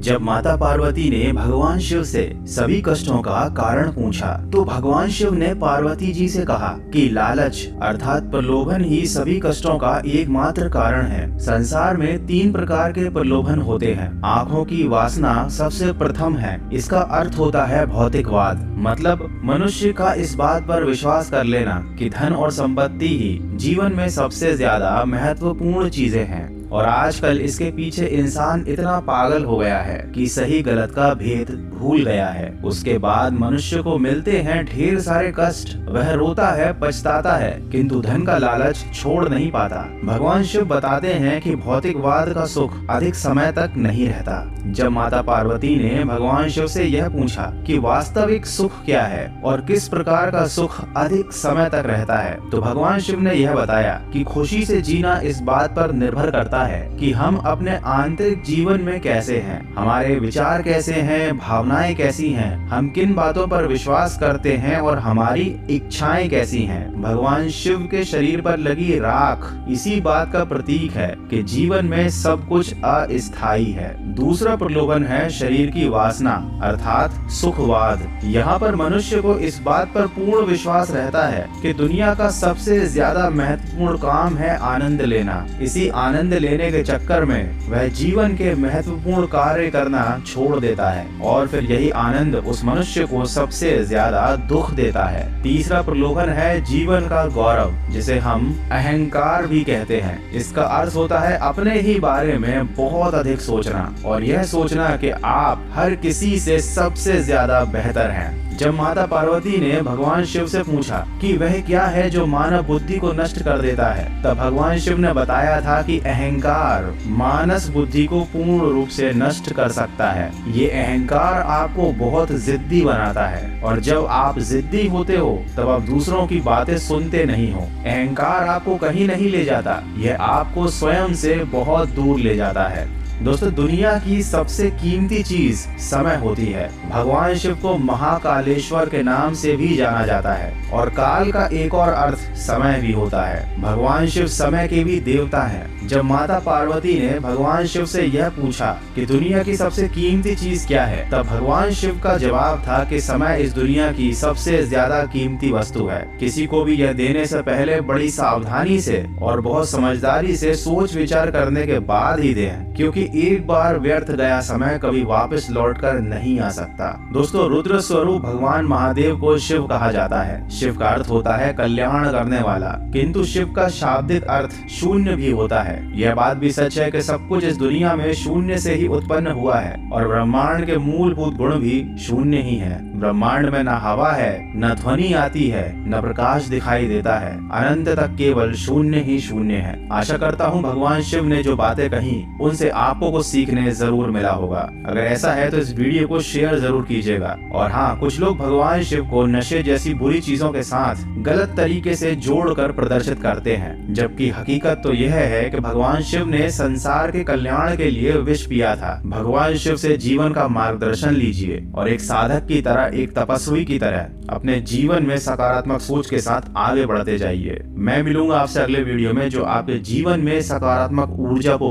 जब माता पार्वती ने भगवान शिव से सभी कष्टों का कारण पूछा तो भगवान शिव ने पार्वती जी से कहा कि लालच अर्थात प्रलोभन ही सभी कष्टों का एकमात्र कारण है। संसार में 3 प्रकार के प्रलोभन होते हैं। आँखों की वासना सबसे प्रथम है। इसका अर्थ होता है भौतिकवाद, मतलब मनुष्य का इस बात पर विश्वास कर लेना कि धन और संपत्ति ही जीवन में सबसे ज्यादा महत्वपूर्ण चीजें हैं। और आजकल इसके पीछे इंसान इतना पागल हो गया है कि सही गलत का भेद भूल गया है। उसके बाद मनुष्य को मिलते हैं ढेर सारे कष्ट, वह रोता है, पछताता है, किंतु धन का लालच छोड़ नहीं पाता। भगवान शिव बताते हैं कि भौतिकवाद का सुख अधिक समय तक नहीं रहता। जब माता पार्वती ने भगवान शिव से यह पूछा कि वास्तविक सुख क्या है और किस प्रकार का सुख अधिक समय तक रहता है, तो भगवान शिव ने यह बताया कि खुशी से जीना इस बात पर निर्भर करता है कि हम अपने आंतरिक जीवन में कैसे हैं, हमारे विचार कैसे हैं, भावनाएं कैसी हैं, हम किन बातों पर विश्वास करते हैं और हमारी इच्छाएं कैसी हैं। भगवान शिव के शरीर पर लगी राख इसी बात का प्रतीक है कि जीवन में सब कुछ अस्थायी है। दूसरा प्रलोभन है शरीर की वासना अर्थात सुखवाद। यहाँ पर मनुष्य को इस बात पर पूर्ण विश्वास रहता है कि दुनिया का सबसे ज्यादा महत्वपूर्ण काम है आनंद लेना। इसी आनंद लेने के चक्कर में वह जीवन के महत्वपूर्ण कार्य करना छोड़ देता है और फिर यही आनंद उस मनुष्य को सबसे ज्यादा दुख देता है। तीसरा प्रलोभन है जीवन का गौरव, जिसे हम अहंकार भी कहते हैं। इसका अर्थ होता है अपने ही बारे में बहुत अधिक सोचना और यह सोचना कि आप हर किसी से सबसे ज्यादा बेहतर हैं। जब माता पार्वती ने भगवान शिव से पूछा कि वह क्या है जो मानव बुद्धि को नष्ट कर देता है, तब भगवान शिव ने बताया था कि अहंकार मानस बुद्धि को पूर्ण रूप से नष्ट कर सकता है। ये अहंकार आपको बहुत जिद्दी बनाता है और जब आप जिद्दी होते हो तब आप दूसरों की बातें सुनते नहीं हो। अहंकार आपको कहीं नहीं ले जाता, यह आपको स्वयं से बहुत दूर ले जाता है। दोस्तों, दुनिया की सबसे कीमती चीज समय होती है। भगवान शिव को महाकालेश्वर के नाम से भी जाना जाता है और काल का एक और अर्थ समय भी होता है। भगवान शिव समय के भी देवता हैं। जब माता पार्वती ने भगवान शिव से यह पूछा कि दुनिया की सबसे कीमती चीज क्या है, तब भगवान शिव का जवाब था कि समय इस दुनिया की सबसे ज्यादा कीमती वस्तु है। किसी को भी यह देने से पहले बड़ी सावधानी से और बहुत समझदारी से सोच विचार करने के बाद ही दें, क्योंकि एक बार व्यर्थ गया समय कभी वापस लौटकर नहीं आ सकता। दोस्तों, रुद्र स्वरूप भगवान महादेव को शिव कहा जाता है। शिव का अर्थ होता है कल्याण करने वाला, किंतु शिव का शाब्दिक अर्थ शून्य भी होता है। यह बात भी सच है कि सब कुछ इस दुनिया में शून्य से ही उत्पन्न हुआ है और ब्रह्मांड के मूलभूत गुण भी शून्य ही है। ब्रह्मांड में न हवा है, न ध्वनि आती है, न प्रकाश दिखाई देता है। अनंत तक केवल शून्य ही शून्य है। आशा करता हूँ भगवान शिव ने जो बातें कही उनसे आपको को सीखने जरूर मिला होगा। अगर ऐसा है तो इस वीडियो को शेयर जरूर कीजिएगा। और हाँ, कुछ लोग भगवान शिव को नशे जैसी बुरी चीजों के साथ गलत तरीके से जोड़कर प्रदर्शित करते हैं, जबकि हकीकत तो यह है कि भगवान शिव ने संसार के कल्याण के लिए विष पिया था। भगवान शिव से जीवन का मार्गदर्शन लीजिए और एक साधक की तरह, एक तपस्वी की तरह अपने जीवन में सकारात्मक सोच के साथ आगे बढ़ते जाइए। मैं मिलूंगा आपसे अगले वीडियो में जो आपके जीवन में सकारात्मक ऊर्जा को